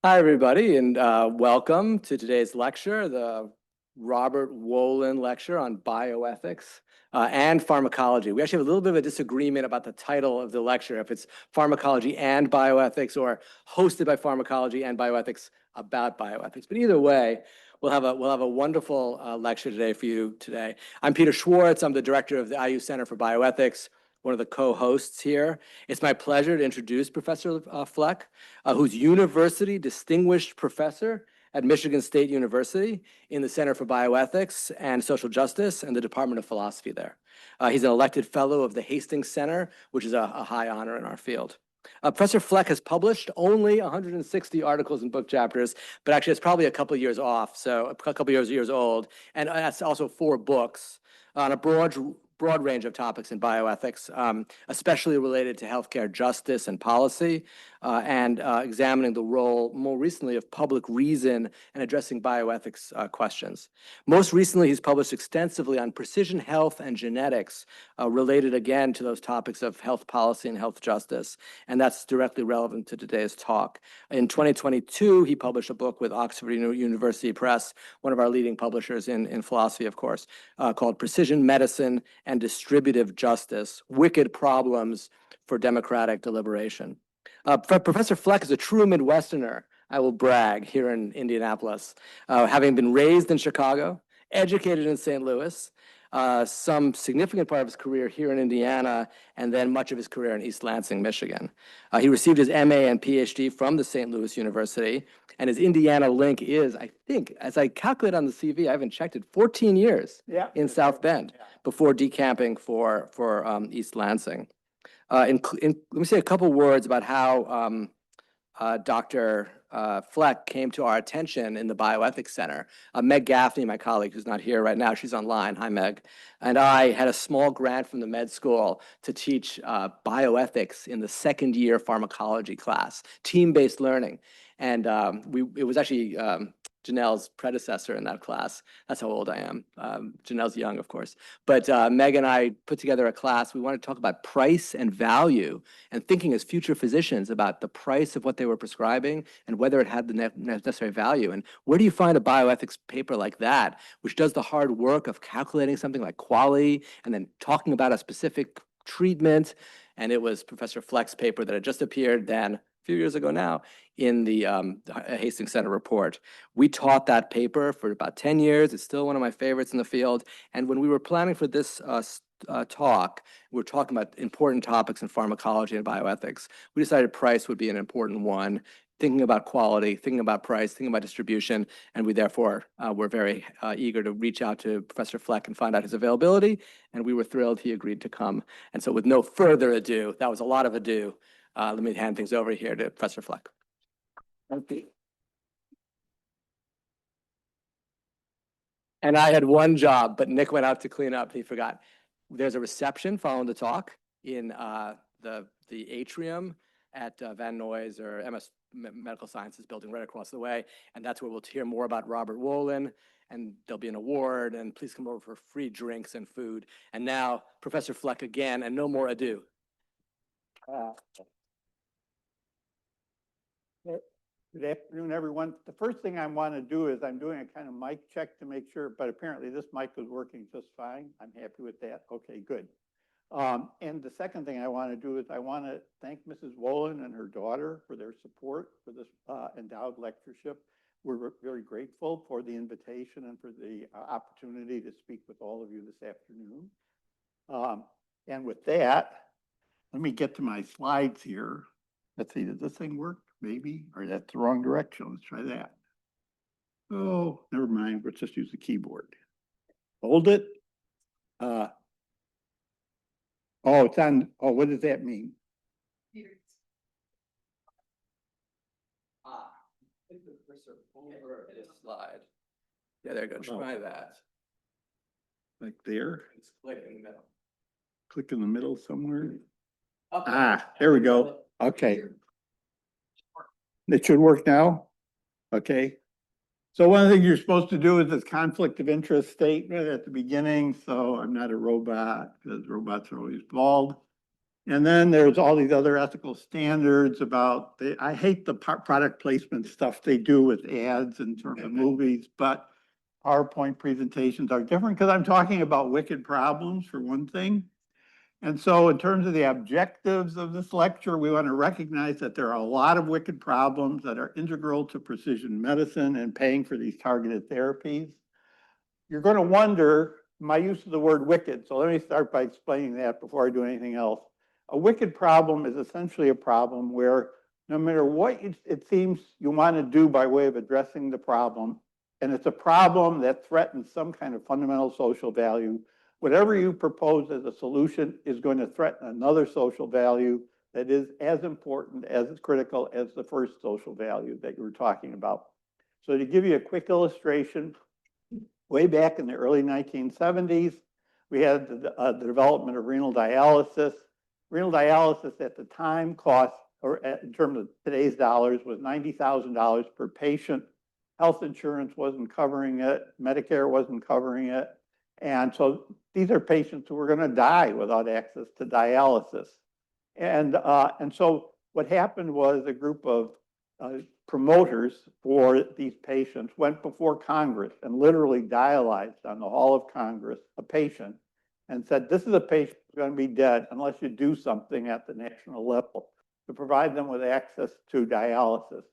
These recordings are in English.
Hi, everybody, and welcome to today's lecture, the Robert Wolen Lecture on Bioethics and Pharmacology. We actually have a little bit of a disagreement about the title of the lecture, if it's Pharmacology and Bioethics or hosted by Pharmacology and Bioethics about bioethics. But either way, we'll have a wonderful lecture today for you today. I'm Peter Schwartz. I'm the director of the IU Center for Bioethics, one of the co-hosts here. It's my pleasure to introduce Professor Fleck, who's University Distinguished Professor at Michigan State University in the Center for Bioethics and Social Justice and the Department of Philosophy there. He's an elected fellow of the Hastings Center, which is a high honor in our field. Professor Fleck has published only 160 articles and book chapters, but actually it's probably a couple of years off, so a couple of years old, and that's also 4 books on a broad range of topics in bioethics, especially related to healthcare justice and policy, and examining the role, more recently, of public reason and addressing bioethics questions. Most recently, he's published extensively on precision health and genetics, related again to those topics of health policy and health justice, and that's directly relevant to today's talk. In 2022, he published a book with Oxford University Press, one of our leading publishers in philosophy, of course, called Precision Medicine and Distributive Justice, Wicked Problems for Democratic Deliberation. Professor Fleck is a true Midwesterner, I will brag, here in Indianapolis, having been raised in Chicago, educated in St. Louis, some significant part of his career here in Indiana, and then much of his career in East Lansing, Michigan. He received his MA and PhD from the St. Louis University, and his Indiana link is, I think, as I calculate on the CV, I haven't checked it, 14 years in South Bend before decamping for East Lansing. Let me say a couple words about how Dr. Fleck came to our attention in the Bioethics Center. Meg Gaffney, my colleague, who's not here right now, she's online, hi Meg, and I had a small grant from the med school to teach bioethics in the second year pharmacology class, team-based learning. And it was actually Janelle's predecessor in that class. That's how old I am. Janelle's young, of course. But Meg and I put together a class. We wanted to talk about price and value and thinking as future physicians about the price of what they were prescribing and whether it had the necessary value. And where do you find a bioethics paper like that, which does the hard work of calculating something like quality and then talking about a specific treatment? And it was Professor Fleck's paper that had just appeared then, a few years ago now, in the Hastings Center report. We taught that paper for about 10 years. It's still one of my favorites in the field. And when we were planning for this talk, we were talking about important topics in pharmacology and bioethics. We decided price would be an important one, thinking about quality, thinking about price, thinking about distribution, and we therefore were very eager to reach out to Professor Fleck and find out his availability, and we were thrilled he agreed to come. And so with no further ado, that was a lot of ado, let me hand things over here to Professor Fleck. Thank you. And I had one job, but Nick went out to clean up. He forgot. There's a reception following the talk in the atrium at Van Nuys or MS Medical Sciences building right across the way. And that's where we'll hear more about Robert Wolen, and there'll be an award, and please come over for free drinks and food. And now, Professor Fleck again, and no more ado. Good afternoon, everyone. The first thing I want to do is I'm doing a kind of mic check to make sure, but apparently this mic is working just fine. I'm happy with that. Okay, good. And the second thing I want to do is I want to thank Mrs. Wolen and her daughter for their support for this endowed lectureship. We're very grateful for the invitation and for the opportunity to speak with all of you this afternoon. And with that, let me get to my slides here. Let's see, does this thing work? Maybe, or that's the wrong direction. Let's try that. Oh, never mind. Let's just use the keyboard. Hold it. Oh, it's on. Oh, what does that mean? Hit the cursor over this slide. Yeah, there you go. Try that. Like there? Just click in the middle. Click in the middle somewhere. Okay. There we go. Okay. It should work now. Okay. So one of the things you're supposed to do is this conflict of interest statement at the beginning. So I'm not a robot because robots are always bald. And then there's all these other ethical standards about, I hate the product placement stuff they do with ads in terms of movies, but PowerPoint presentations are different because I'm talking about wicked problems for one thing. And so in terms of the objectives of this lecture, we want to recognize that there are a lot of wicked problems that are integral to precision medicine and paying for these targeted therapies. You're going to wonder my use of the word wicked. So let me start by explaining that before I do anything else. A wicked problem is essentially a problem where no matter what it seems you want to do by way of addressing the problem, and it's a problem that threatens some kind of fundamental social value, whatever you propose as a solution is going to threaten another social value that is as important, as critical as the first social value that you were talking about. So to give you a quick illustration, way back in the early 1970s, we had the development of renal dialysis. Renal dialysis at the time cost, or in terms of today's dollars, was $90,000 per patient. Health insurance wasn't covering it. Medicare wasn't covering it. And so these are patients who were going to die without access to dialysis. And so what happened was a group of promoters for these patients went before Congress and literally dialyzed on the hall of Congress a patient and said, this is a patient who's going to be dead unless you do something at the national level to provide them with access to dialysis.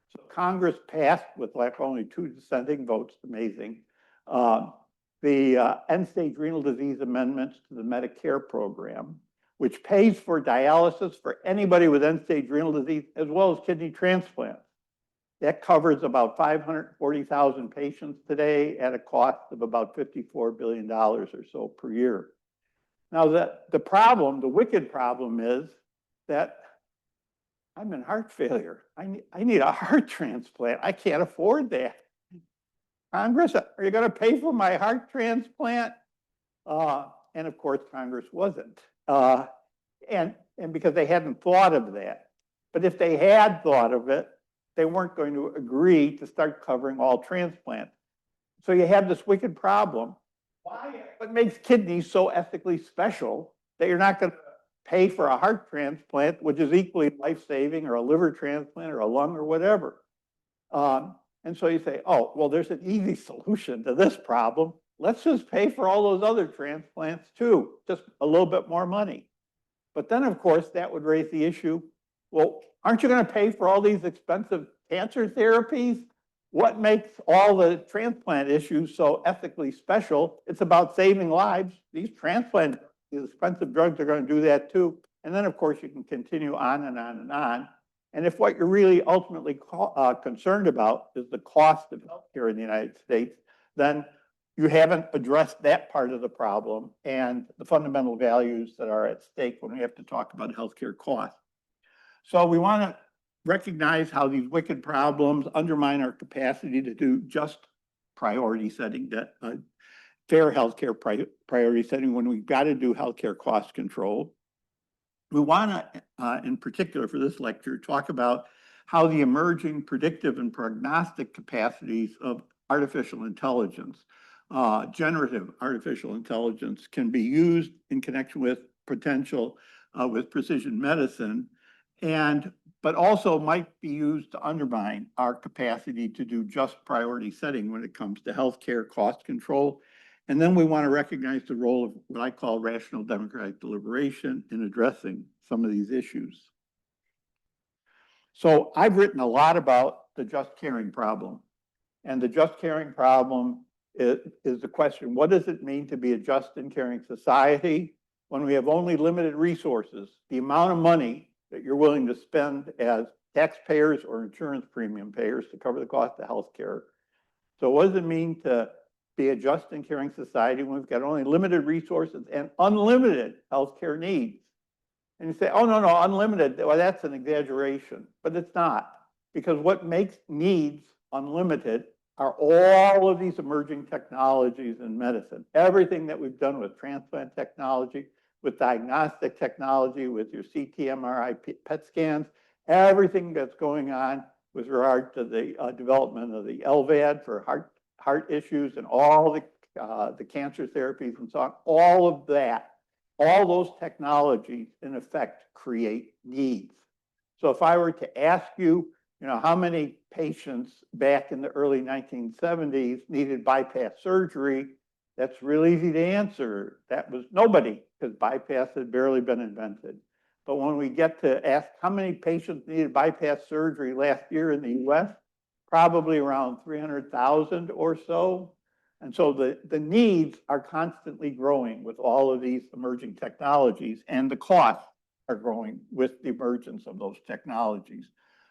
So Congress passed, with like only 2 dissenting votes, amazing, the end-stage renal disease amendments to the Medicare program, which pays for dialysis for anybody with end-stage renal disease, as well as kidney transplants. That covers about 540,000 patients today at a cost of about $54 billion or so per year. Now, the problem, the wicked problem is that I'm in heart failure. I need a heart transplant. I can't afford that. Congress, are you going to pay for my heart transplant? And of course, Congress wasn't. And because they hadn't thought of that. But if they had thought of it, they weren't going to agree to start covering all transplants. So you have this wicked problem. What makes kidneys so ethically special that you're not going to pay for a heart transplant, which is equally life-saving, or a liver transplant, or a lung, or whatever? And so you say, oh, well, there's an easy solution to this problem. Let's just pay for all those other transplants too, just a little bit more money. But then, of course, that would raise the issue, well, aren't you going to pay for all these expensive cancer therapies? What makes all the transplant issues so ethically special? It's about saving lives. These expensive drugs are going to do that too. And then, of course, you can continue on and on and on. And if what you're really ultimately concerned about is the cost of healthcare in the United States, then you haven't addressed that part of the problem and the fundamental values that are at stake when we have to talk about healthcare costs. So we want to recognize how these wicked problems undermine our capacity to do just priority setting, that fair healthcare priority setting when we've got to do healthcare cost control. We want to, in particular for this lecture, talk about how the emerging predictive and prognostic capacities of artificial intelligence, generative artificial intelligence, can be used in connection with potential with precision medicine, but also might be used to undermine our capacity to do just priority setting when it comes to healthcare cost control. And then we want to recognize the role of what I call rational democratic deliberation in addressing some of these issues. So I've written a lot about the just caring problem. And the just caring problem is the question, what does it mean to be a just and caring society when we have only limited resources? The amount of money that you're willing to spend as taxpayers or insurance premium payers to cover the cost of healthcare. So what does it mean to be a just and caring society when we've got only limited resources and unlimited healthcare needs? And you say, oh, no, unlimited, well, that's an exaggeration, but it's not. Because what makes needs unlimited are all of these emerging technologies in medicine. Everything that we've done with transplant technology, with diagnostic technology, with your CT, MRI, PET scans, everything that's going on with regard to the development of the LVAD for heart issues and all the cancer therapies and so on, all of that all those technologies, in effect, create needs. So if I were to ask you, how many patients back in the early 1970s needed bypass surgery, that's real easy to answer. That was nobody, because bypass had barely been invented. But when we get to ask how many patients needed bypass surgery last year in the US, probably around 300,000 or so. And so the needs are constantly growing with all of these emerging technologies, and the costs are growing with the emergence of those technologies.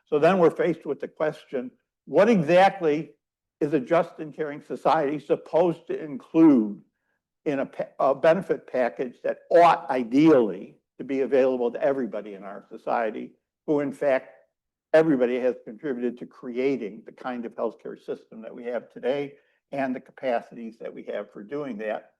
So then we're faced with the question, what exactly is a just and caring society supposed to include in a benefit package that ought ideally to be available to everybody in our society, who in fact, everybody has contributed to creating the kind of healthcare system that we have today and the capacities that we have for doing that.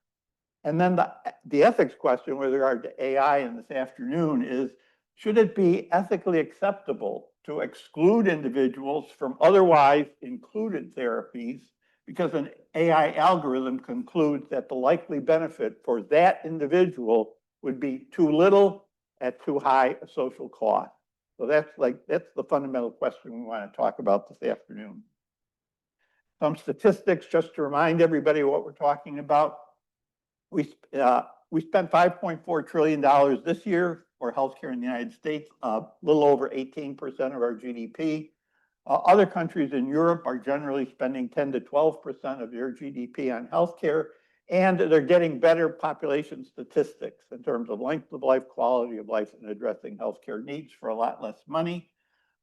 And then the ethics question with regard to AI in this afternoon is, should it be ethically acceptable to exclude individuals from otherwise included therapies because an AI algorithm concludes that the likely benefit for that individual would be too little at too high a social cost? So that's the fundamental question we want to talk about this afternoon. Some statistics just to remind everybody what we're talking about. We spent $5.4 trillion this year for healthcare in the United States, a little over 18% of our GDP. Other countries in Europe are generally spending 10 to 12% of their GDP on healthcare, and they're getting better population statistics in terms of length of life, quality of life, and addressing healthcare needs for a lot less money.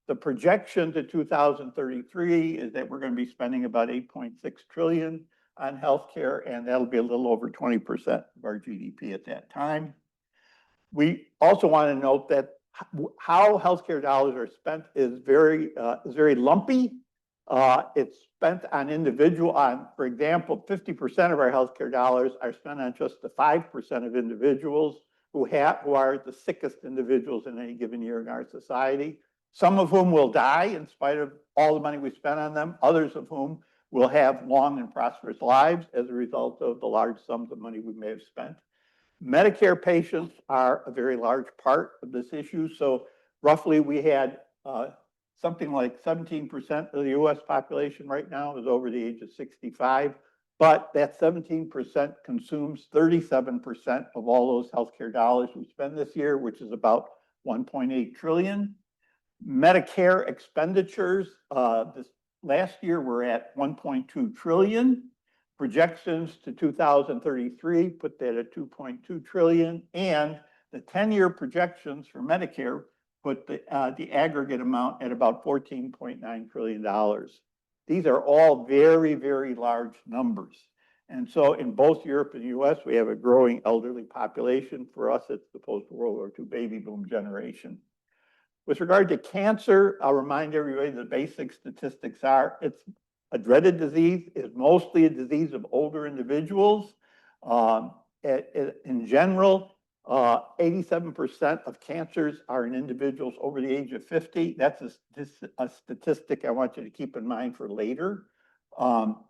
The projection to 2033 is that we're going to be spending about 8.6 trillion on healthcare, and that'll be a little over 20% of our GDP at that time. We also want to note that how healthcare dollars are spent is very lumpy. It's spent on for example, 50% of our healthcare dollars are spent on just the 5% of individuals who are the sickest individuals in any given year in our society. Some of whom will die in spite of all the money we spent on them, others of whom will have long and prosperous lives as a result of the large sums of money we may have spent. Medicare patients are a very large part of this issue. So roughly we had something like 17% of the US population right now is over the age of 65, but that 17% consumes 37% of all those healthcare dollars we spend this year, which is about 1.8 trillion. Medicare expenditures, this last year we're at 1.2 trillion. Projections to 2033 put that at 2.2 trillion, and the 10-year projections for Medicare put the aggregate amount at about $14.9 trillion. These are all very, very large numbers. And so in both Europe and the US, we have a growing elderly population. For us, it's the post-World War II baby boom generation. With regard to cancer, I'll remind everybody the basic statistics are it's a dreaded disease. It's mostly a disease of older individuals. In general, 87% of cancers are in individuals over the age of 50. That's a statistic I want you to keep in mind for later.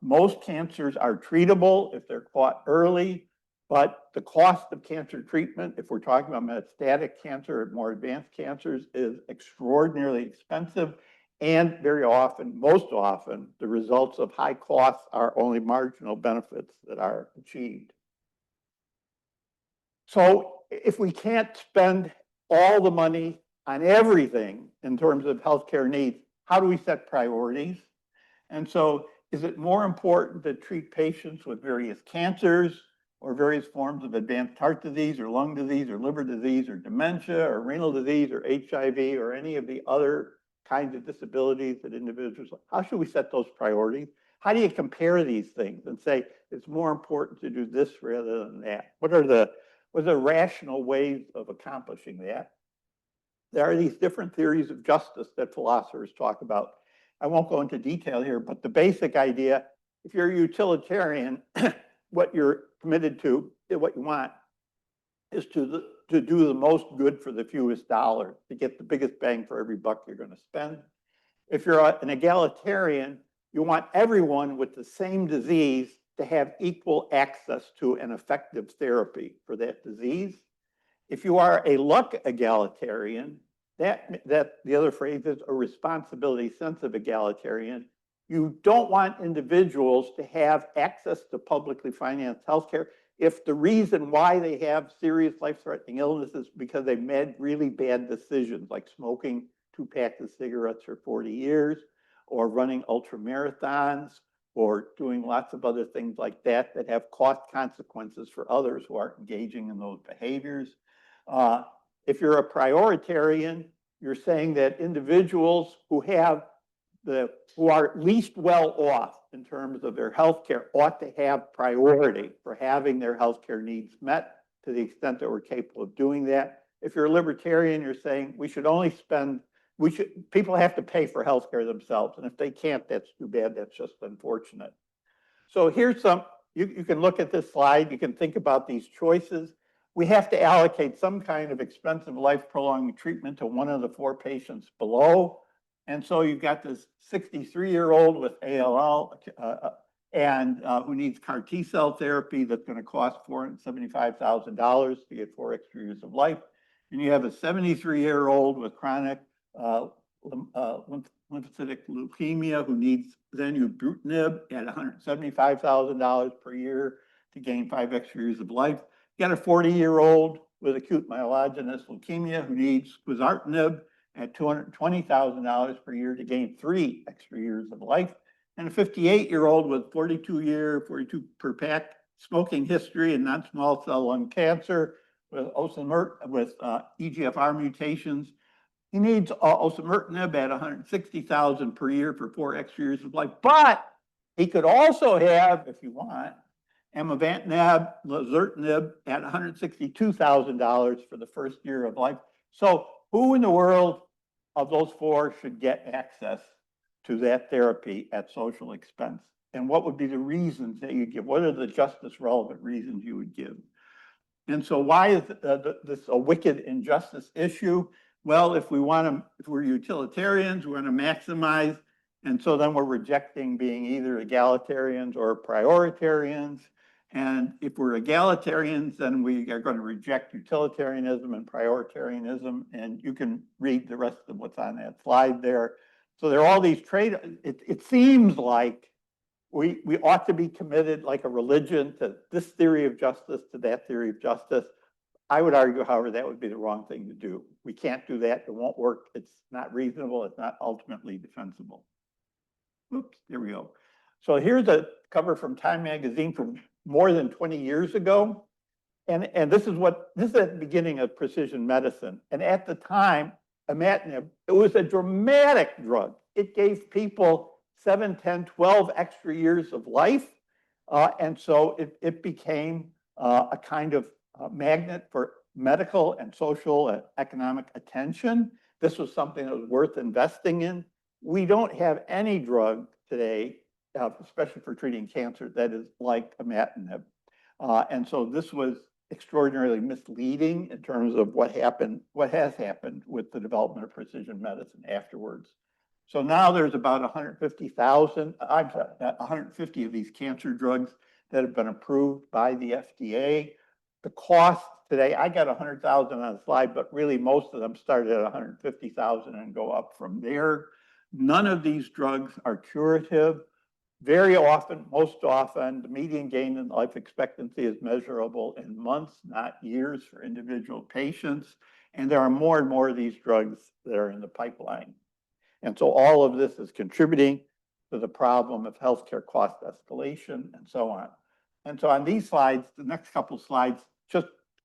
Most cancers are treatable if they're caught early, but the cost of cancer treatment, if we're talking about metastatic cancer or more advanced cancers, is extraordinarily expensive. And very often, most often, the results of high costs are only marginal benefits that are achieved. So if we can't spend all the money on everything in terms of healthcare needs, how do we set priorities? And so is it more important to treat patients with various cancers or various forms of advanced heart disease or lung disease or liver disease or dementia or renal disease or HIV or any of the other kinds of disabilities that individuals, how should we set those priorities? How do you compare these things and say it's more important to do this rather than that? What are the rational ways of accomplishing that? There are these different theories of justice that philosophers talk about. I won't go into detail here, but the basic idea, if you're a utilitarian, what you're committed to, what you want, is to do the most good for the fewest dollars, to get the biggest bang for every buck you're going to spend. If you're an egalitarian, you want everyone with the same disease to have equal access to an effective therapy for that disease. If you are a luck egalitarian, that the other phrase is a responsibility sensitive egalitarian. You don't want individuals to have access to publicly financed healthcare if the reason why they have serious life-threatening illnesses is because they've made really bad decisions, like smoking 2 packs of cigarettes for 40 years, or running ultra marathons, or doing lots of other things like that that have cost consequences for others who are engaging in those behaviors. If you're a prioritarian, you're saying that individuals who are least well off in terms of their health care ought to have priority for having their health care needs met to the extent that we're capable of doing that. If you're a libertarian, you're saying we should only spend, people have to pay for health care themselves. And if they can't, that's too bad. That's just unfortunate. So here's some, you can look at this slide. You can think about these choices. We have to allocate some kind of expensive life-prolonging treatment to one of the 4 patients below. And so you've got this 63-year-old with ALL and who needs CAR T-cell therapy that's going to cost $475,000 to get 4 extra years of life. And you have a 73-year-old with chronic lymphocytic leukemia who needs zenubrutinib at $175,000 per year to gain 5 extra years of life. You got a 40-year-old with acute myelogenous leukemia who needs quizartinib at $220,000 per year to gain 3 extra years of life, and a 58-year-old with 42 per pack smoking history and non-small cell lung cancer with EGFR mutations. He needs osimertinib at $160,000 per year for 4 extra years of life, but he could also have, if you want, amivantamab, lazertinib at $162,000 for the first year of life. So who in the world of those 4 should get access to that therapy at social expense? And what would be the reasons that you give? What are the justice relevant reasons you would give? And so why is this a wicked injustice issue? Well, if we're utilitarians, we want to maximize. And so then we're rejecting being either egalitarians or prioritarians. And if we're egalitarians, then we are going to reject utilitarianism and prioritarianism. And you can read the rest of what's on that slide there. So there are all these it seems like we ought to be committed like a religion to this theory of justice, to that theory of justice. I would argue, however, that would be the wrong thing to do. We can't do that. It won't work. It's not reasonable. It's not ultimately defensible. Oops, there we go. So here's a cover from Time magazine from more than 20 years ago. And this is at the beginning of precision medicine. And at the time, imatinib, it was a dramatic drug. It gave people 7, 10, 12 extra years of life. And so it became a kind of magnet for medical and social and economic attention. This was something that was worth investing in. We don't have any drug today, especially for treating cancer, that is like imatinib. And so this was extraordinarily misleading in terms of what has happened with the development of precision medicine afterwards. So now there's about 150 of these cancer drugs that have been approved by the FDA. The cost today, I got 100,000 on the slide, but really most of them started at 150,000 and go up from there. None of these drugs are curative. Very often, most often, the median gain in life expectancy is measurable in months, not years for individual patients. And there are more and more of these drugs that are in the pipeline. And so all of this is contributing to the problem of healthcare cost escalation and so on. And so on these slides, the next couple slides,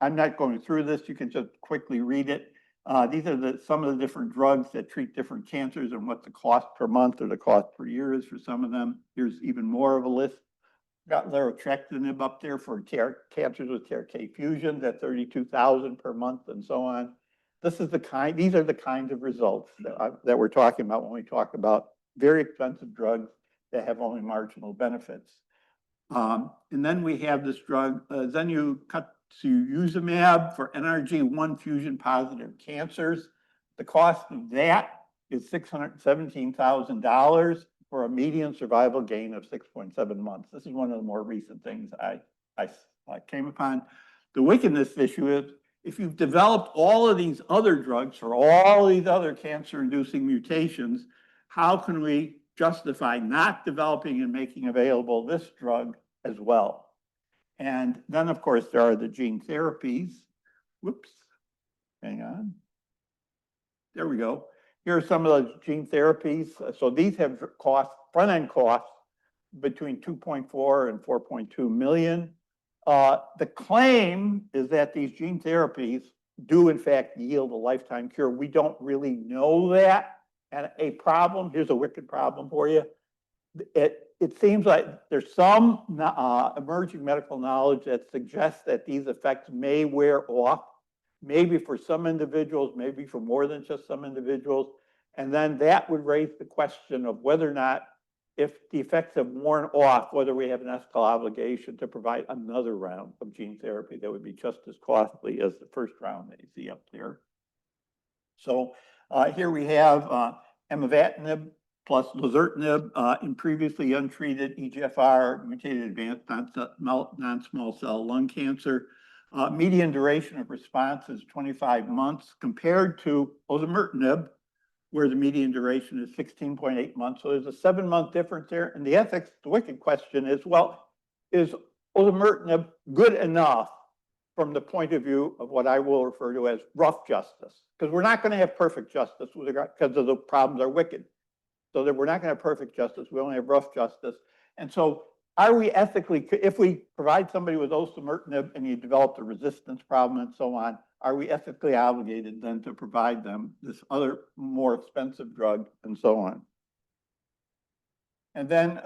I'm not going through this, you can just quickly read it. These are some of the different drugs that treat different cancers and what the cost per month or the cost per year is for some of them. Here's even more of a list. Got larotrectinib up there for cancers with TRK fusions at $32,000 per month and so on. These are the kinds of results that we're talking about when we talk about very expensive drugs that have only marginal benefits. And then we have this drug, zeneucutuzumab for NRG1 fusion positive cancers. The cost of that is $617,000 for a median survival gain of 6.7 months. This is one of the more recent things I came upon. The wickedness issue is If you've developed all of these other drugs for all these other cancer-inducing mutations, how can we justify not developing and making available this drug as well? And then, of course, there are the gene therapies. Whoops, hang on. There we go. Here are some of the gene therapies. So these have front-end costs between 2.4 and 4.2 million. The claim is that these gene therapies do in fact yield a lifetime cure. We don't really know that. And a problem, here's a wicked problem for you. It seems like there's some emerging medical knowledge that suggests that these effects may wear off, maybe for some individuals, maybe for more than just some individuals. And then that would raise the question of whether or not, if the effects have worn off, whether we have an ethical obligation to provide another round of gene therapy that would be just as costly as the first round that you see up there. So here we have amivantamab plus lazertinib in previously untreated EGFR mutated advanced non-small cell lung cancer. Median duration of response is 25 months compared to osimertinib, where the median duration is 16.8 months. So there's a 7-month difference there. And the ethics, the wicked question is, well, is osimertinib good enough from the point of view of what I will refer to as rough justice? Because we're not going to have perfect justice because of the problems are wicked. So that we're not going to have perfect justice. We only have rough justice. And so are we ethically, if we provide somebody with osimertinib and you develop a resistance problem and so on, are we ethically obligated then to provide them this other more expensive drug and so on? And then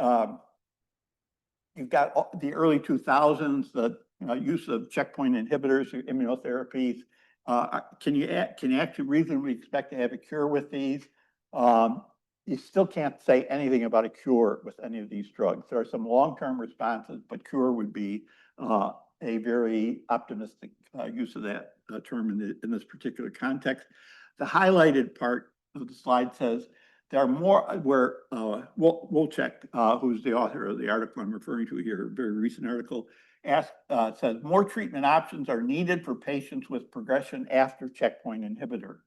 you've got the early 2000s, the use of checkpoint inhibitors or immunotherapies. Can you actually reasonably expect to have a cure with these? You still can't say anything about a cure with any of these drugs. There are some long-term responses, but cure would be a very optimistic use of that term in this particular context. The highlighted part of the slide says there are more where Wolchek, who's the author of the article I'm referring to here, a very recent article, says more treatment options are needed for patients with progression after checkpoint inhibitor,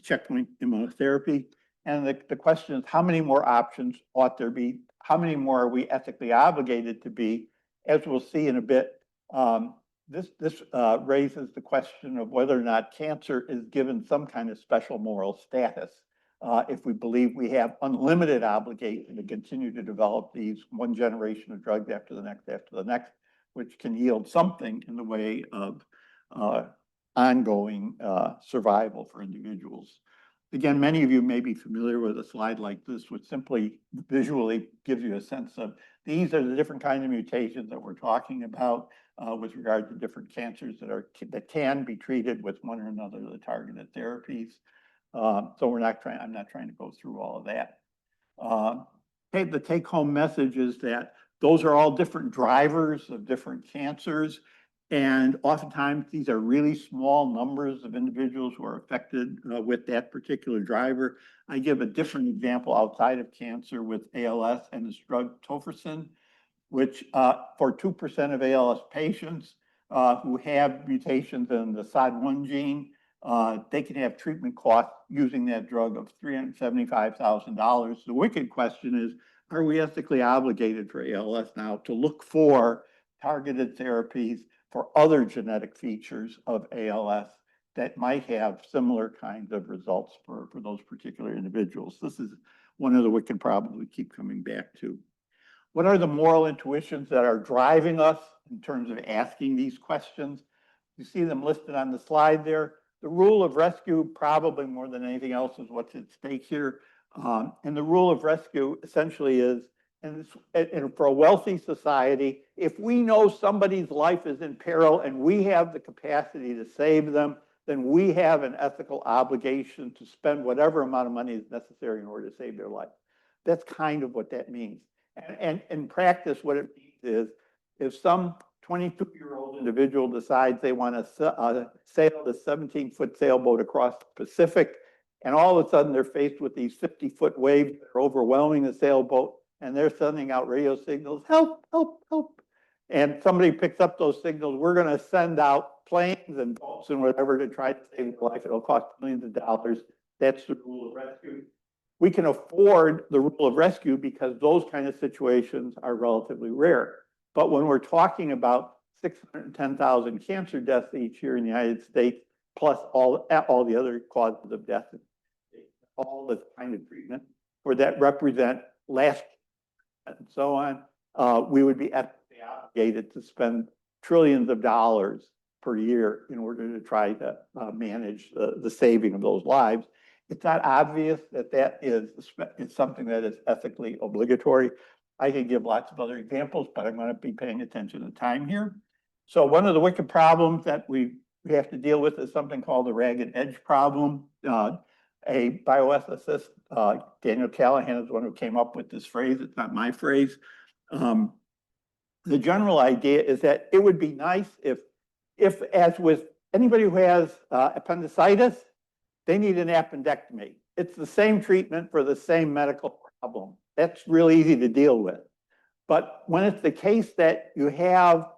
checkpoint immunotherapy. And the question is, how many more options ought there be? How many more are we ethically obligated to be? As we'll see in a bit, this raises the question of whether or not cancer is given some kind of special moral status if we believe we have unlimited obligation to continue to develop these one generation of drugs after the next, which can yield something in the way of ongoing survival for individuals. Again, many of you may be familiar with a slide like this, which simply visually gives you a sense of these are the different kinds of mutations that we're talking about with regard to different cancers that can be treated with one or another of the targeted therapies. So I'm not trying to go through all of that. The take-home message is that those are all different drivers of different cancers. And oftentimes, these are really small numbers of individuals who are affected with that particular driver. I give a different example outside of cancer with ALS and this drug tofersen, which for 2% of ALS patients who have mutations in the SOD1 gene, they can have treatment costs using that drug of $375,000. The wicked question is, are we ethically obligated for ALS now to look for targeted therapies for other genetic features of ALS that might have similar kinds of results for those particular individuals? This is one of the wicked problems we keep coming back to. What are the moral intuitions that are driving us in terms of asking these questions? You see them listed on the slide there. The rule of rescue, probably more than anything else, is what's at stake here. And the rule of rescue essentially is, and for a wealthy society, if we know somebody's life is in peril and we have the capacity to save them, then we have an ethical obligation to spend whatever amount of money is necessary in order to save their life. That's kind of what that means. And in practice, what it means is if some 22-year-old individual decides they want to sail the 17-foot sailboat across the Pacific, and all of a sudden they're faced with these 50-foot waves that are overwhelming the sailboat, and they're sending out radio signals, help, help, help. And somebody picks up those signals, we're going to send out planes and boats and whatever to try to save their life. It'll cost millions of dollars. That's the rule of rescue. We can afford the rule of rescue because those kind of situations are relatively rare. But when we're talking about 610,000 cancer deaths each year in the United States, plus all the other causes of death, all this kind of treatment, or that represent last and so on, we would be ethically obligated to spend trillions of dollars per year in order to try to manage the saving of those lives. It's not obvious that that is something that is ethically obligatory. I could give lots of other examples, but I'm going to be paying attention to time here. So one of the wicked problems that we have to deal with is something called the ragged edge problem. A bioethicist, Daniel Callahan, is the one who came up with this phrase. It's not my phrase. The general idea is that it would be nice if as with anybody who has appendicitis, they need an appendectomy. It's the same treatment for the same medical problem. That's really easy to deal with. But when it's the case that you have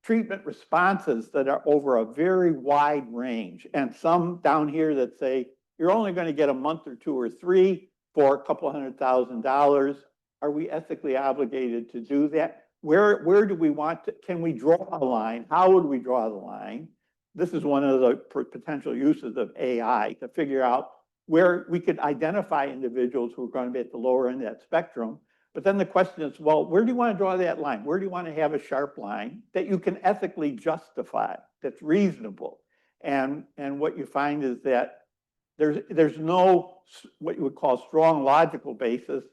treatment responses that are over a very wide range, and some down here that say, you're only going to get a month or two or three for a couple $100,000, are we ethically obligated to do that? Where do we want to, can we draw a line? How would we draw the line? This is one of the potential uses of AI to figure out where we could identify individuals who are going to be at the lower end of that spectrum. But then the question is, well, where do you want to draw that line? Where do you want to have a sharp line that you can ethically justify, that's reasonable? And what you find is that there's no what you would call strong logical basis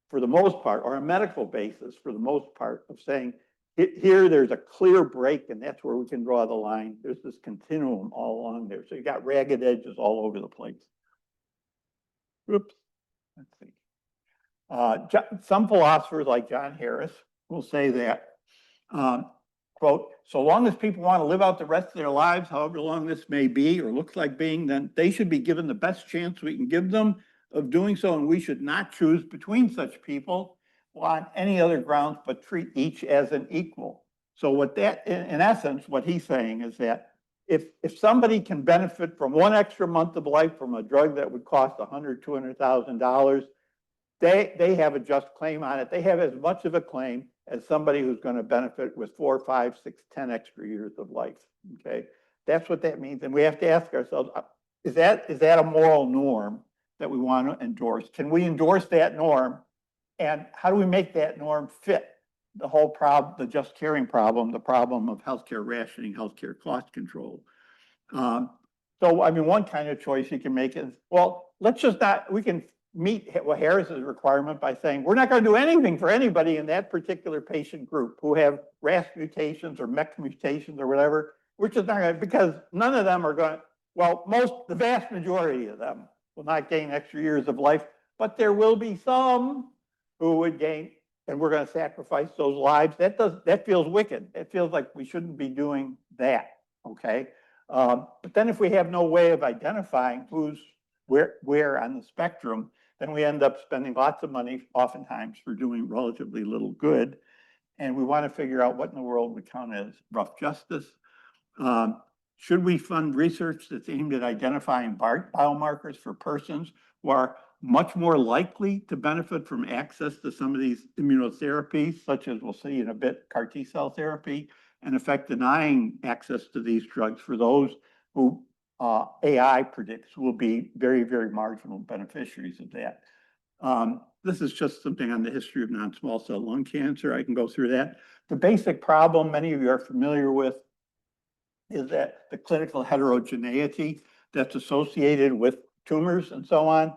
for the most part, or a medical basis for the most part, of saying here there's a clear break and that's where we can draw the line. There's this continuum all along there. So you got ragged edges all over the place. Oops. Let's see. Some philosophers like John Harris will say that, quote, so long as people want to live out the rest of their lives, however long this may be or looks like being, then they should be given the best chance we can give them of doing so, and we should not choose between such people on any other grounds, but treat each as an equal. So what that, in essence, what he's saying is that if somebody can benefit from one extra month of life from a drug that would cost $100,000, $200,000, they have a just claim on it. They have as much of a claim as somebody who's going to benefit with 4, 5, 6, 10 extra years of life. Okay, that's what that means, and we have to ask ourselves: is that a moral norm that we want to endorse? Can we endorse that norm? And how do we make that norm fit the whole problem, the just caring problem, the problem of healthcare rationing, healthcare cost control? So, I mean, one kind of choice you can make is, well, let's just not, we can meet Harris's requirement by saying, we're not going to do anything for anybody in that particular patient group who have RAS mutations or MEK mutations or whatever. We're just not going to, because none of them are going to, well, the vast majority of them will not gain extra years of life, but there will be some who would gain, and we're going to sacrifice those lives. That feels wicked. It feels like we shouldn't be doing that, okay? But then if we have no way of identifying who's where on the spectrum, then we end up spending lots of money, oftentimes, for doing relatively little good. And we want to figure out what in the world we count as rough justice. Should we fund research that's aimed at identifying biomarkers for persons who are much more likely to benefit from access to some of these immunotherapies, such as we'll see in a bit, CAR T-cell therapy, and in fact denying access to these drugs for those who AI predicts will be very, very marginal beneficiaries of that? This is just something on the history of non-small cell lung cancer. I can go through that. The basic problem many of you are familiar with is that the clinical heterogeneity that's associated with tumors and so on.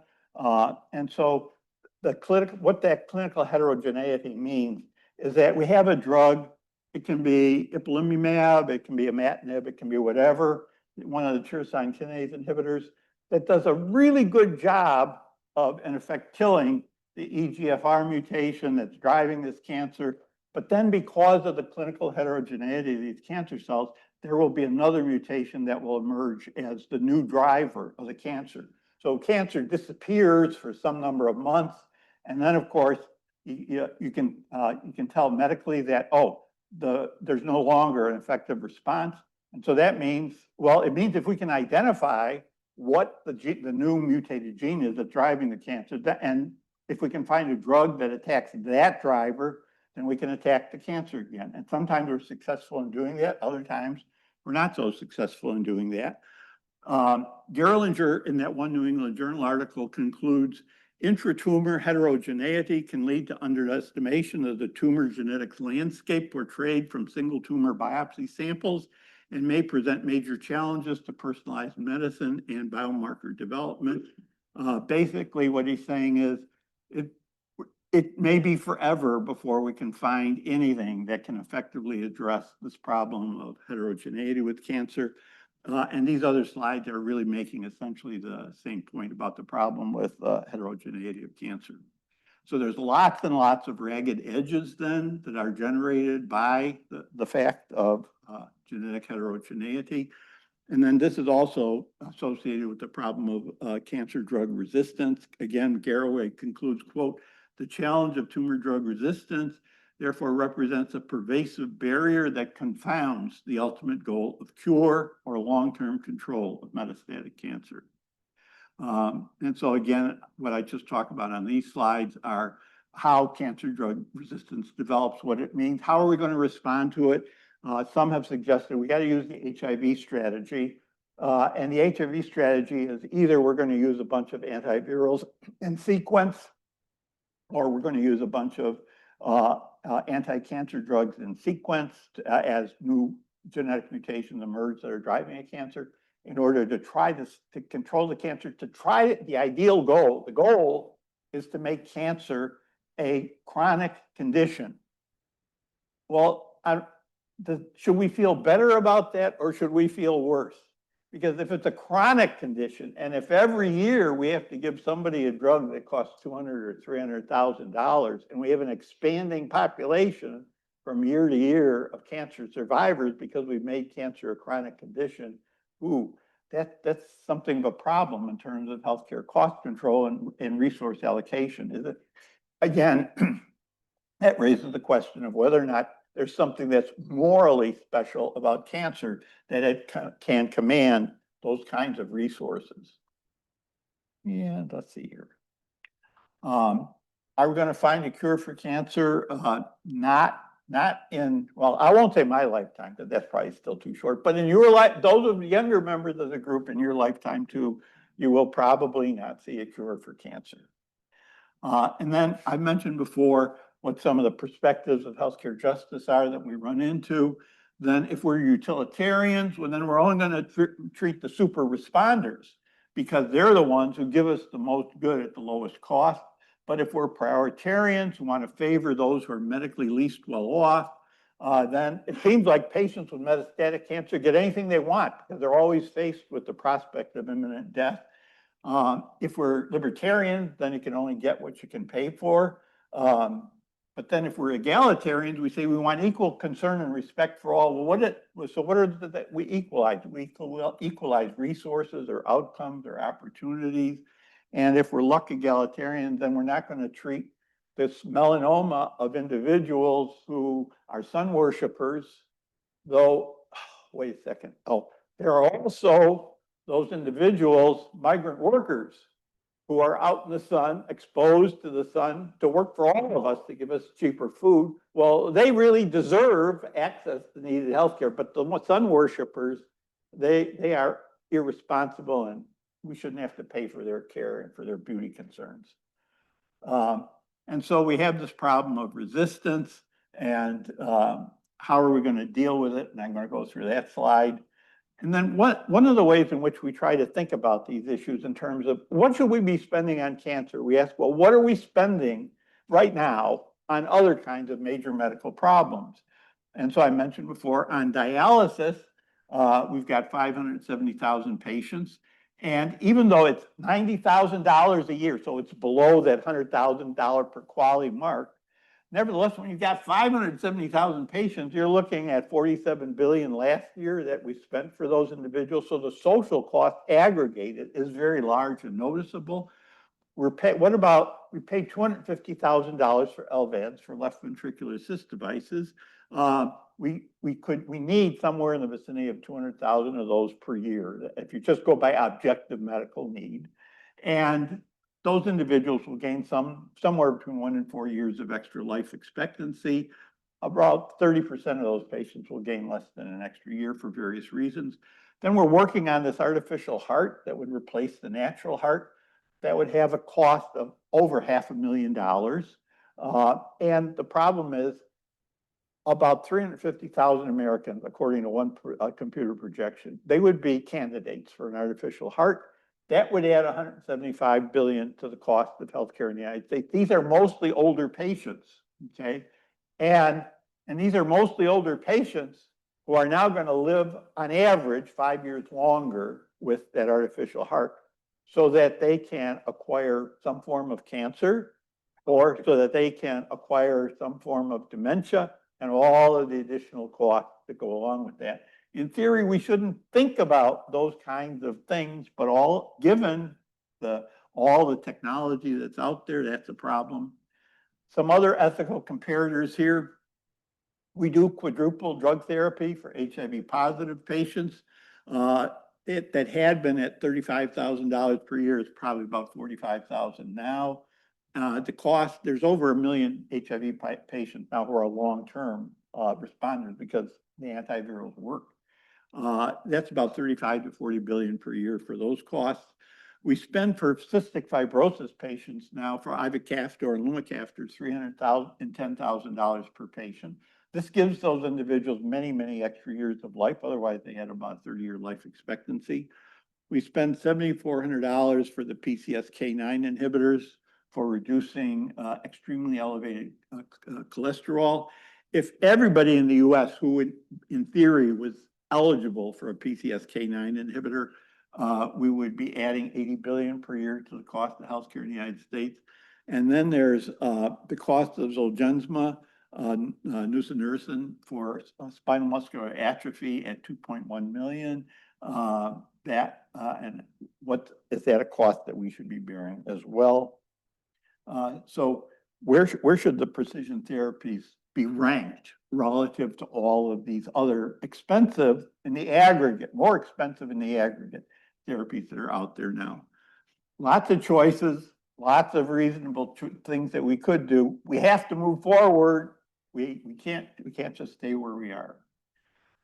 And so what that clinical heterogeneity means is that we have a drug. It can be ipilimumab, it can be imatinib, it can be whatever, one of the tyrosine kinase inhibitors that does a really good job of, in effect, killing the EGFR mutation that's driving this cancer. But then because of the clinical heterogeneity of these cancer cells, there will be another mutation that will emerge as the new driver of the cancer. So cancer disappears for some number of months. And then, of course, you can tell medically that, oh, there's no longer an effective response. And so that means, well, it means if we can identify what the new mutated gene is that's driving the cancer, and if we can find a drug that attacks that driver, then we can attack the cancer again. And sometimes we're successful in doing that. Other times we're not so successful in doing that. Gerlinger, in that one New England Journal article, concludes intratumor heterogeneity can lead to underestimation of the tumor genetics landscape portrayed from single tumor biopsy samples and may present major challenges to personalized medicine and biomarker development. Basically, what he's saying is it may be forever before we can find anything that can effectively address this problem of heterogeneity with cancer. And these other slides are really making essentially the same point about the problem with heterogeneity of cancer. So there's lots and lots of ragged edges then that are generated by the fact of genetic heterogeneity. And then this is also associated with the problem of cancer drug resistance. Again, Garraway concludes, quote, the challenge of tumor drug resistance therefore represents a pervasive barrier that confounds the ultimate goal of cure or long-term control of metastatic cancer. And so again, what I just talked about on these slides are how cancer drug resistance develops, what it means, how are we going to respond to it. Some have suggested we got to use the HIV strategy. And the HIV strategy is either we're going to use a bunch of antivirals in sequence, or we're going to use a bunch of anti-cancer drugs in sequence as new genetic mutations emerge that are driving a cancer in order to try to control the cancer, to try the ideal goal. The goal is to make cancer a chronic condition. Well, should we feel better about that or should we feel worse? Because if it's a chronic condition, and if every year we have to give somebody a drug that costs $200,000 or $300,000, and we have an expanding population from year to year of cancer survivors because we've made cancer a chronic condition, that's something of a problem in terms of healthcare cost control and resource allocation, is it? Again, that raises the question of whether or not there's something that's morally special about cancer that it can command those kinds of resources. And let's see here. Are we going to find a cure for cancer? Not in, well, I won't say my lifetime, because that's probably still too short, but in your life, those of the younger members of the group in your lifetime too, you will probably not see a cure for cancer. And then I mentioned before what some of the perspectives of healthcare justice are that we run into. Then if we're utilitarians, well, then we're only going to treat the super responders because they're the ones who give us the most good at the lowest cost. But if we're prioritarians who want to favor those who are medically least well off, then it seems like patients with metastatic cancer get anything they want because they're always faced with the prospect of imminent death. If we're libertarians, then you can only get what you can pay for. But then if we're egalitarians, we say we want equal concern and respect for all. Well, what are that we equalize? We equalize resources or outcomes or opportunities. And if we're luck egalitarians, then we're not going to treat this melanoma of individuals who are sun worshipers, though, wait a second. Oh, there are also those individuals, migrant workers, who are out in the sun, exposed to the sun, to work for all of us to give us cheaper food. Well, they really deserve access to needed healthcare, but the sun worshipers, they are irresponsible, and we shouldn't have to pay for their care and for their beauty concerns. And so we have this problem of resistance, and how are we going to deal with it? And I'm going to go through that slide. And then one of the ways in which we try to think about these issues in terms of what should we be spending on cancer? We ask, well, what are we spending right now on other kinds of major medical problems? And so I mentioned before on dialysis, we've got 570,000 patients. And even though it's $90,000 a year, so it's below that $100,000 per quality mark, nevertheless, when you've got 570,000 patients, you're looking at $47 billion last year that we spent for those individuals. So the social cost aggregated is very large and noticeable. We paid $250,000 for LVADs, for left ventricular assist devices. we need somewhere in the vicinity of 200,000 of those per year, if you just go by objective medical need. And those individuals will gain somewhere between 1 and 4 years of extra life expectancy. About 30% of those patients will gain less than an extra year for various reasons. Then we're working on this artificial heart that would replace the natural heart. That would have a cost of over $500,000. And the problem is about 350,000 Americans, according to one computer projection, they would be candidates for an artificial heart. That would add 175 billion to the cost of healthcare in the United States. These are mostly older patients, okay? And these are mostly older patients who are now going to live on average 5 years longer with that artificial heart so that they can acquire some form of cancer or so that they can acquire some form of dementia and all of the additional costs that go along with that. In theory, we shouldn't think about those kinds of things, but given all the technology that's out there, that's a problem. Some other ethical comparators here. We do quadruple drug therapy for HIV positive patients. That had been at $35,000 per year is probably about $45,000 now. The cost, there's over 1 million HIV patients now who are long-term responders because the antivirals work. That's about 35 to 40 billion per year for those costs. We spend for cystic fibrosis patients now for ivacaftor and lumacaftor $300,000 and $10,000 per patient. This gives those individuals many, many extra years of life. Otherwise, they had about 30-year life expectancy. We spend $7,400 for the PCSK9 inhibitors for reducing extremely elevated cholesterol. If everybody in the US who in theory was eligible for a PCSK9 inhibitor, we would be adding 80 billion per year to the cost of healthcare in the United States. And then there's the cost of Zolgensma, nusinersen for spinal muscular atrophy at 2.1 million. And what is that a cost that we should be bearing as well? So where should the precision therapies be ranked relative to all of these other expensive in the aggregate, more expensive in the aggregate therapies that are out there now? Lots of choices, lots of reasonable things that we could do. We have to move forward. We can't just stay where we are.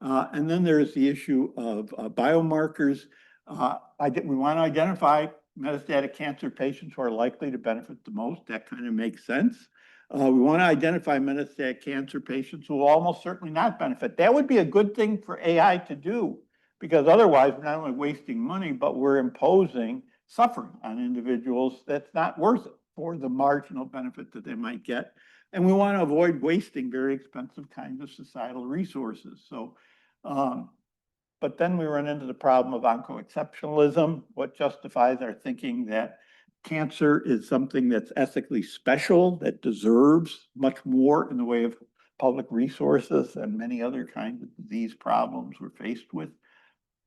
And then there's the issue of biomarkers. We want to identify metastatic cancer patients who are likely to benefit the most. That kind of makes sense. We want to identify metastatic cancer patients who will almost certainly not benefit. That would be a good thing for AI to do, because otherwise we're not only wasting money, but we're imposing suffering on individuals that's not worth it for the marginal benefit that they might get. And we want to avoid wasting very expensive kinds of societal resources. So, but then we run into the problem of onco-exceptionalism. What justifies our thinking that cancer is something that's ethically special, that deserves much more in the way of public resources and many other kinds of disease problems we're faced with.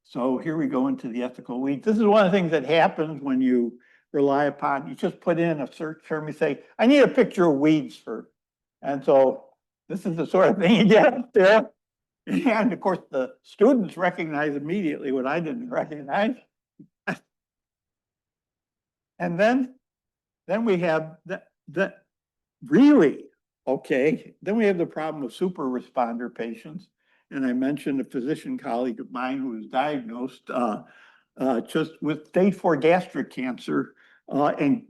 So here we go into the ethical weeds. This is one of the things that happens when you rely upon, you just put in a search term, you say, I need a picture of weeds for, and so this is the sort of thing you get up there. And of course, the students recognize immediately what I didn't recognize. And then we have that really, okay, then we have the problem of super responder patients. And I mentioned a physician colleague of mine who was diagnosed just with stage 4 gastric cancer and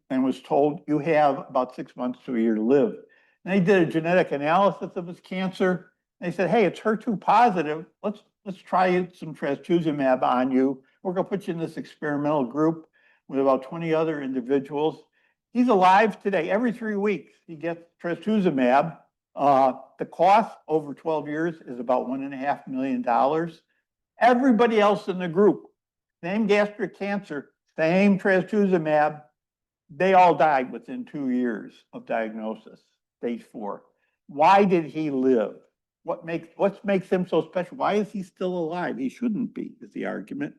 was told you have about 6 months to a year to live. And they did a genetic analysis of his cancer. They said, hey, it's HER2 positive. Let's try some trastuzumab on you. We're going to put you in this experimental group with about 20 other individuals. He's alive today. Every 3 weeks, he gets trastuzumab. The cost over 12 years is about $1.5 million. Everybody else in the group, same gastric cancer, same trastuzumab, they all died within 2 years of diagnosis, stage 4. Why did he live? What makes him so special? Why is he still alive? He shouldn't be, is the argument.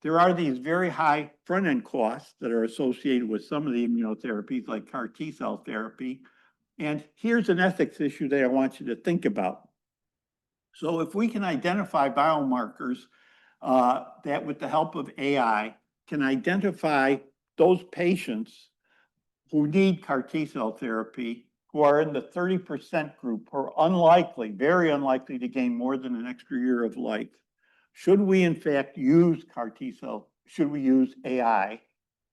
There are these very high front-end costs that are associated with some of the immunotherapies like CAR T-cell therapy. And here's an ethics issue that I want you to think about. So if we can identify biomarkers that with the help of AI can identify those patients who need CAR T-cell therapy, who are in the 30% group, who are unlikely, very unlikely to gain more than an extra year of life, should we in fact use CAR T-cell, should we use AI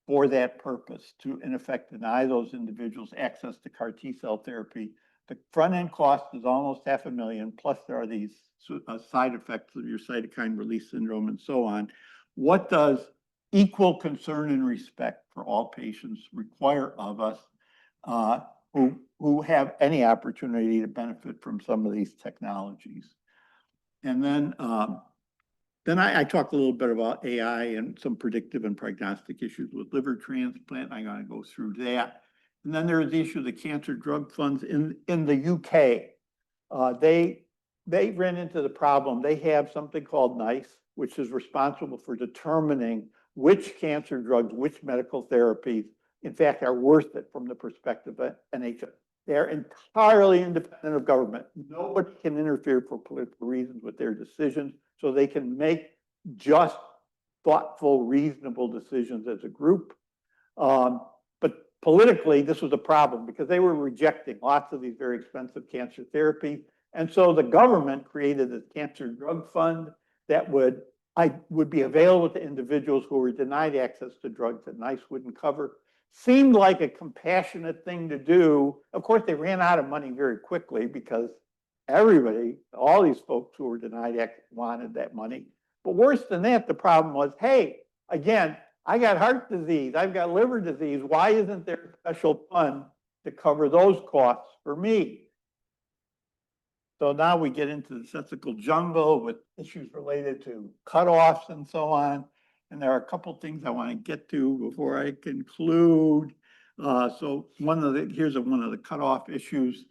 for that purpose to in effect deny those individuals access to CAR T-cell therapy? The front end cost is almost $500,000, plus there are these side effects of your cytokine release syndrome and so on. What does equal concern and respect for all patients require of us who have any opportunity to benefit from some of these technologies? And then I talked a little bit about AI and some predictive and prognostic issues with liver transplant. I'm going to go through that. And then there's the issue of the cancer drug funds in the UK. They ran into the problem. They have something called NICE, which is responsible for determining which cancer drugs, which medical therapies, in fact, are worth it from the perspective of NHS. They're entirely independent of government. Nobody can interfere for political reasons with their decisions, so they can make just, thoughtful, reasonable decisions as a group. But politically, this was a problem because they were rejecting lots of these very expensive cancer therapies. And so the government created a cancer drug fund that would be available to individuals who were denied access to drugs that NICE wouldn't cover. Seemed like a compassionate thing to do. Of course, they ran out of money very quickly because everybody, all these folks who were denied access wanted that money. But worse than that, the problem was, hey, again, I got heart disease, I've got liver disease. Why isn't there a special fund to cover those costs for me? So now we get into the ethical jungle with issues related to cutoffs and so on. And there are a couple things I want to get to before I conclude. So here's one of the cutoff issues.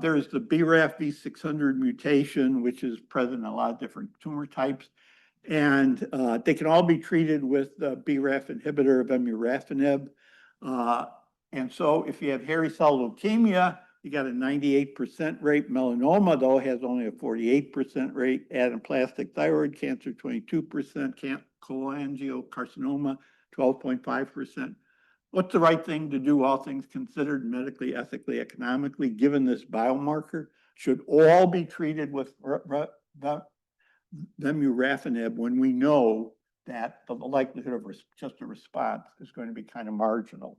There's the BRAF V600 mutation, which is present in a lot of different tumor types. And they can all be treated with the BRAF inhibitor of emurafenib. And so if you have hairy cell leukemia, you got a 98% rate. Melanoma, though, has only a 48% rate. Anaplastic thyroid cancer, 22%. Cholangiocarcinoma, 12.5%. What's the right thing to do, all things considered, medically, ethically, economically, given this biomarker? Should all be treated with emurafenib when we know that the likelihood of just a response is going to be kind of marginal?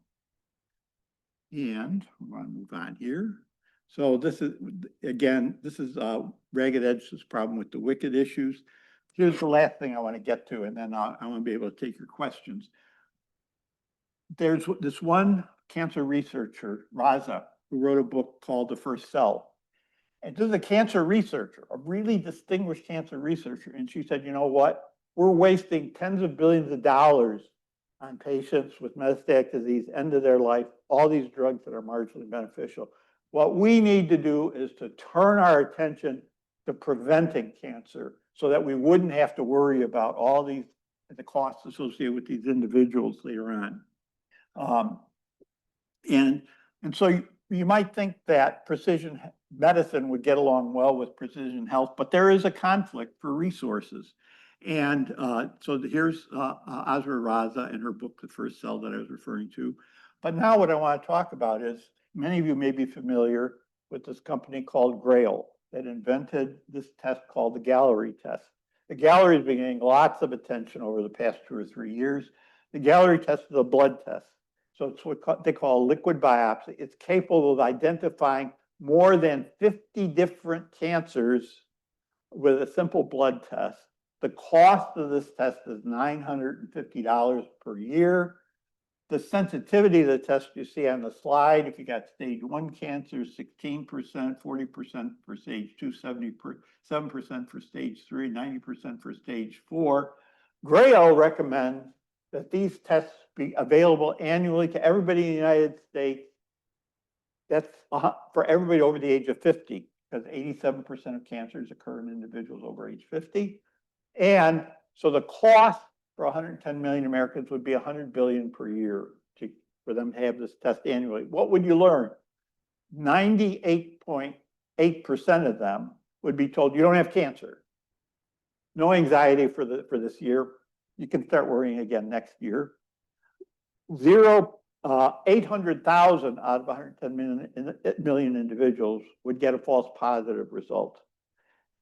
And we're going to move on here. So this is, again, Ragged Edge's problem with the wicked issues. Here's the last thing I want to get to, and then I want to be able to take your questions. There's this one cancer researcher, Raza, who wrote a book called The First Cell. And this is a cancer researcher, a really distinguished cancer researcher. And she said, you know what? We're wasting tens of billions of dollars on patients with metastatic disease, end of their life, all these drugs that are marginally beneficial. What we need to do is to turn our attention to preventing cancer so that we wouldn't have to worry about all the costs associated with these individuals later on. And so you might think that precision medicine would get along well with precision health, but there is a conflict for resources. And so here's Azra Raza and her book, The First Cell, that I was referring to. But now what I want to talk about is, many of you may be familiar with this company called Grail that invented this test called the Gallery test. The Gallery has been getting lots of attention over the past 2 or 3 years. The Gallery test is a blood test. So it's what they call a liquid biopsy. It's capable of identifying more than 50 different cancers with a simple blood test. The cost of this test is $950 per year. The sensitivity of the test you see on the slide, if you got stage 1 cancer, 16%, 40% for stage 2, 77% for stage 3, 90% for stage 4. Grail recommends that these tests be available annually to everybody in the United States. That's for everybody over the age of 50, because 87% of cancers occur in individuals over age 50. And so the cost for 110 million Americans would be $100 billion per year for them to have this test annually. What would you learn? 98.8% of them would be told, you don't have cancer. No anxiety for this year. You can start worrying again next year. 800,000 out of 110 million individuals would get a false positive result.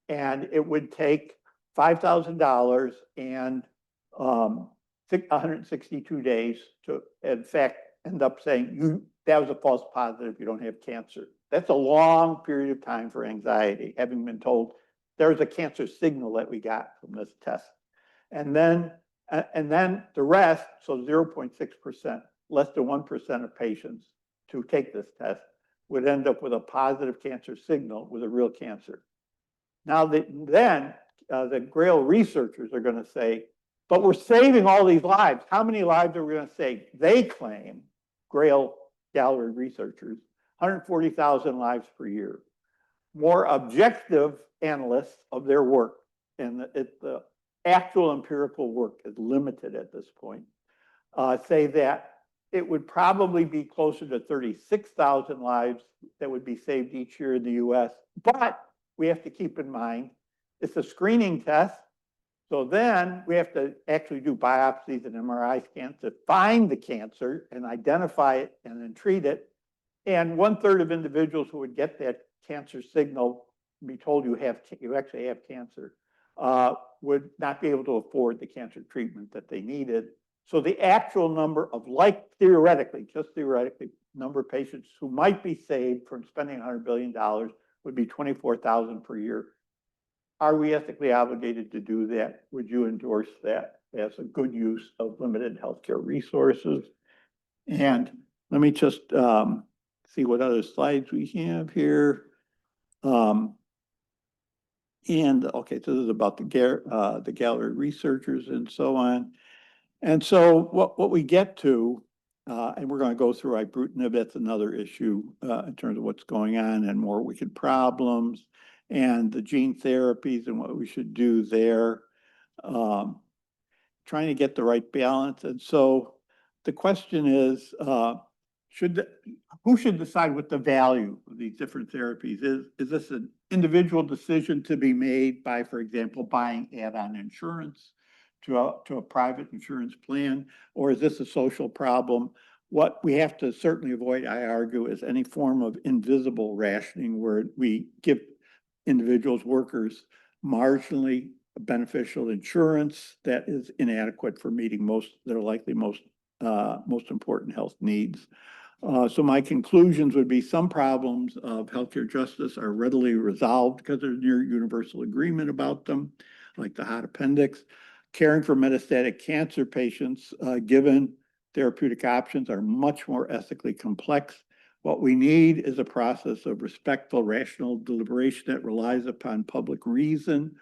And it would take $5,000 and 162 days to, in fact, end up saying that was a false positive, you don't have cancer. That's a long period of time for anxiety, having been told there's a cancer signal that we got from this test. And then the rest, so 0.6%, less than 1% of patients to take this test would end up with a positive cancer signal with a real cancer. Now, the Grail researchers are going to say, but we're saving all these lives. How many lives are we going to save? They claim, Grail Gallery researchers, 140,000 lives per year. More objective analysts of their work, and the actual empirical work is limited at this point, say that it would probably be closer to 36,000 lives that would be saved each year in the US. But we have to keep in mind, it's a screening test. So then we have to actually do biopsies and MRI scans to find the cancer and identify it and then treat it. And 1/3 of individuals who would get that cancer signal, be told you actually have cancer, would not be able to afford the cancer treatment that they needed. So the actual number of, theoretically, just theoretically, number of patients who might be saved from spending $100 billion would be 24,000 per year. Are we ethically obligated to do that? Would you endorse that as a good use of limited healthcare resources? And let me just see what other slides we have here. Okay, so this is about the gallery researchers and so on. And so what we get to, and we're going to go through ibrutinib, that's another issue in terms of what's going on and more wicked problems, and the gene therapies and what we should do there, trying to get the right balance. And so the question is, who should decide what the value of these different therapies is? Is this an individual decision to be made by, for example, buying add-on insurance to a private insurance plan, or is this a social problem? What we have to certainly avoid, I argue, is any form of invisible rationing where we give individuals, workers, marginally beneficial insurance that is inadequate for meeting their likely most important health needs. So my conclusions would be some problems of healthcare justice are readily resolved because there's near universal agreement about them, like the hot appendix. Caring for metastatic cancer patients, given therapeutic options, are much more ethically complex. What we need is a process of respectful, rational deliberation that relies upon public reason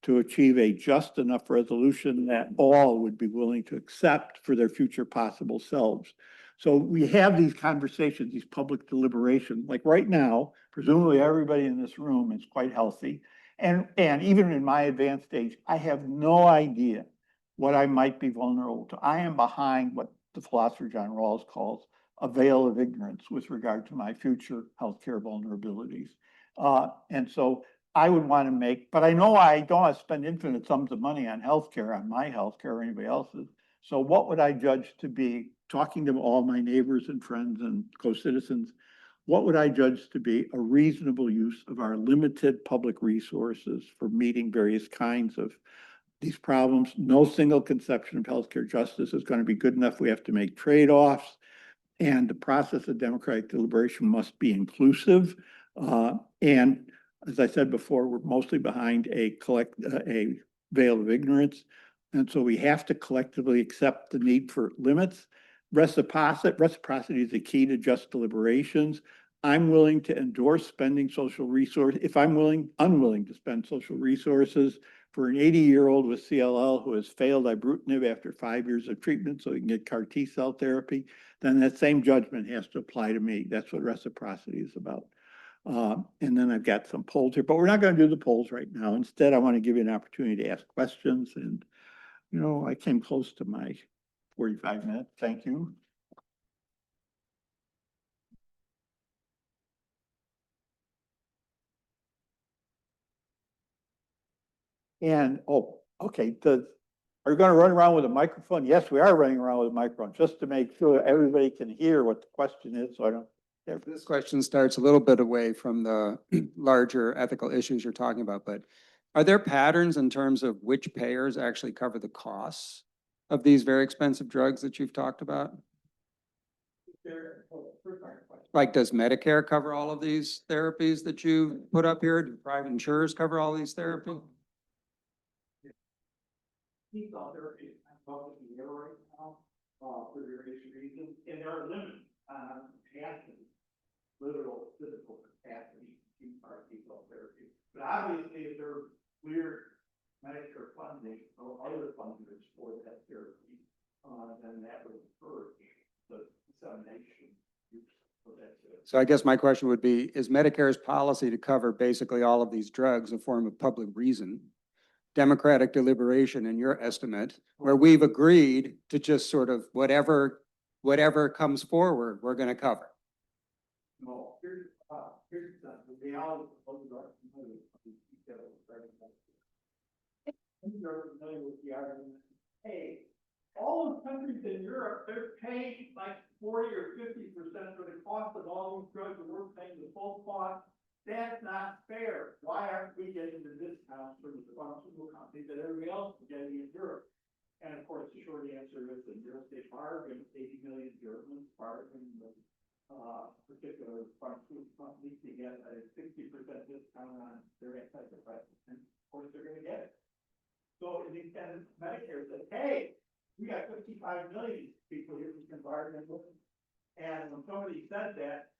to achieve a just enough resolution that all would be willing to accept for their future possible selves. So we have these conversations, these public deliberations, like right now, presumably everybody in this room is quite healthy. And even in my advanced stage, I have no idea what I might be vulnerable to. I am behind what the philosopher John Rawls calls a veil of ignorance with regard to my future healthcare vulnerabilities. And so I would want to make, but I know I don't want to spend infinite sums of money on healthcare, on my healthcare or anybody else's. So what would I judge to be, talking to all my neighbors and friends and co-citizens, what would I judge to be a reasonable use of our limited public resources for meeting various kinds of these problems? No single conception of healthcare justice is going to be good enough. We have to make trade-offs, and the process of democratic deliberation must be inclusive. And as I said before, we're mostly behind a veil of ignorance. And so we have to collectively accept the need for limits. Reciprocity is the key to just deliberations. I'm willing to endorse spending social resources. If I'm unwilling to spend social resources for an 80-year-old with CLL who has failed ibrutinib after 5 years of treatment so he can get CAR T-cell therapy, then that same judgment has to apply to me. That's what reciprocity is about. And then I've got some polls here, but we're not going to do the polls right now. Instead, I want to give you an opportunity to ask questions. And, I came close to my 45 minutes. Thank you. And, oh, okay, are you gonna run around with a microphone? Yes, we are running around with a microphone, just to make sure everybody can hear what the question is, so I don't. This question starts a little bit away from the larger ethical issues you're talking about, but are there patterns in terms of which payers actually cover the costs of these very expensive drugs that you've talked about? Like, does Medicare cover all of these therapies that you put up here? Do private insurers cover all these therapies? These other is public in there right now, for various reasons, and there are limits on capacity, literal physical capacity to our people therapy. But obviously, if there are clear Medicare funding or other funders for that therapy, then that would encourage the dissemination use of that therapy. So I guess my question would be, is Medicare's policy to cover basically all of these drugs a form of public reason? Democratic deliberation in your estimate, where we've agreed to just sort of whatever comes forward, we're going to cover. No, here's the reality of the drug. You're familiar with the argument. Hey, all the countries in Europe, they're paying like 40 or 50% for the cost of all these drugs, and we're paying the full cost. That's not fair. Why aren't we getting the discounts from the pharmaceutical companies that everybody else is getting in Europe? And of course, the short answer is that Europe, they bargained 80 million Germans bargained with particular pharmaceutical companies to get a 60% discount on their antidepressants. And of course, they're going to get it. So in the end, Medicare says, hey, we got 55 million people here we can bargain with. And when somebody said that,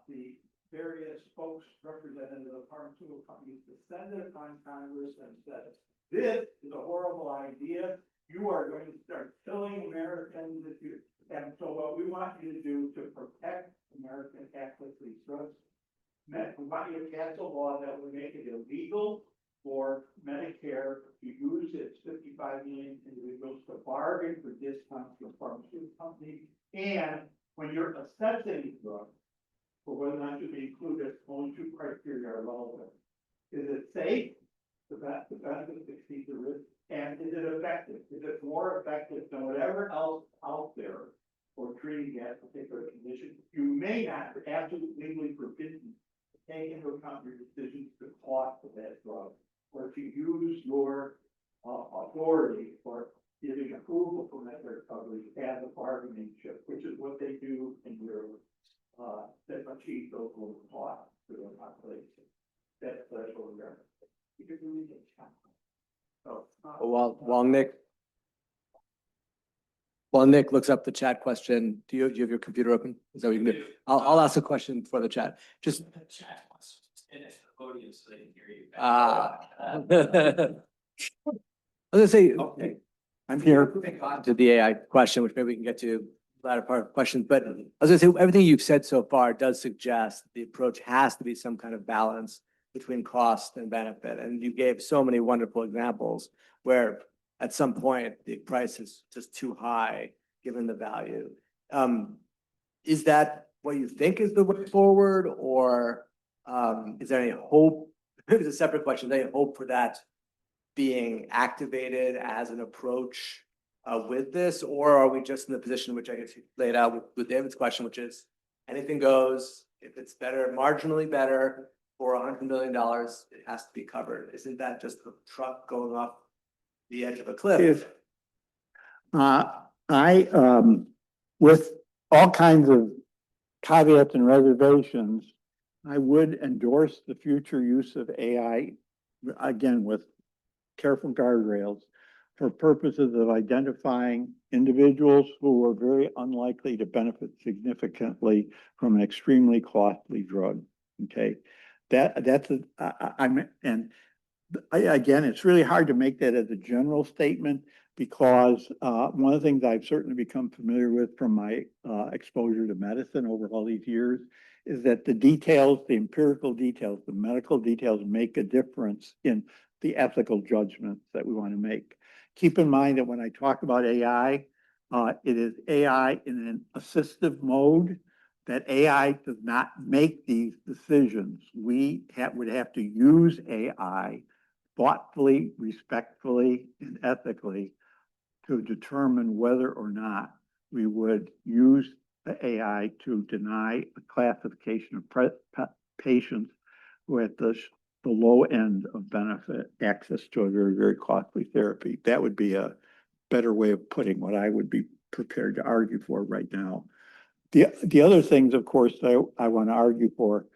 the various folks representing the pharmaceutical companies descended upon Congress and said, this is a horrible idea. You are going to start killing Americans if you. And so what we want you to do to protect American access to these drugs, we want you to pass a law that would make it illegal for Medicare to use its 55 million individuals to bargain for discounts from pharmaceutical companies. And when you're assessing drugs, for whether or not to be included, only two criteria are relevant. Is it safe? The benefit exceeds the risk. And is it effective? Is it more effective than whatever else out there for treating that particular condition? You may not, absolutely legally forbidden, to take into account your decisions the cost of that drug, or to use your authority for giving approval for Medicare coverage as a bargaining chip, which is what they do in Europe. That achieve those low costs for the population. That's what we're going to do. So, while Nick looks up the chat question, do you have your computer open? Is that what you can do? I'll ask a question for the chat. Just. I was gonna say, okay, I'm here to the AI question, which maybe we can get to latter part of questions, but I was gonna say, everything you've said so far does suggest the approach has to be some kind of balance between cost and benefit. And you gave so many wonderful examples where at some point the price is just too high given the value. Is that what you think is the way forward, or is there any hope? It's a separate question. Is there any hope for that being activated as an approach with this, or are we just in the position which I guess you laid out with David's question, which is anything goes? If it's better, marginally better for $100 million, it has to be covered. Isn't that just the truck going off the edge of a cliff? With all kinds of caveats and reservations, I would endorse the future use of AI, again, with careful guardrails, for purposes of identifying individuals who are very unlikely to benefit significantly from an extremely costly drug. Okay, again, it's really hard to make that as a general statement, because one of the things I've certainly become familiar with from my exposure to medicine over all these years is that the details, the empirical details, the medical details make a difference in the ethical judgments that we want to make. Keep in mind that when I talk about AI, it is AI in an assistive mode, that AI does not make these decisions. We would have to use AI thoughtfully, respectfully, and ethically to determine whether or not we would use the AI to deny a classification of patients who are at the low end of benefit access to a very, very costly therapy. That would be a better way of putting what I would be prepared to argue for right now. The other things, of course, that I want to argue for,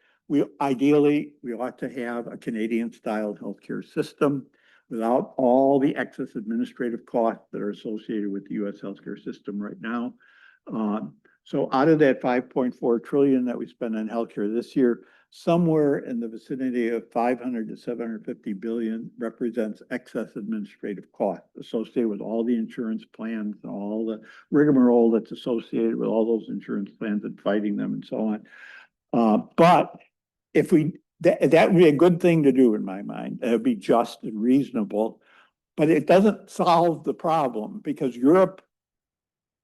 ideally, we ought to have a Canadian-style healthcare system without all the excess administrative costs that are associated with the US healthcare system right now. So out of that 5.4 trillion that we spend on healthcare this year, somewhere in the vicinity of 500 to 750 billion represents excess administrative costs associated with all the insurance plans, all the rigmarole that's associated with all those insurance plans and fighting them and so on. But if that would be a good thing to do in my mind. It would be just and reasonable, but it doesn't solve the problem because Europe,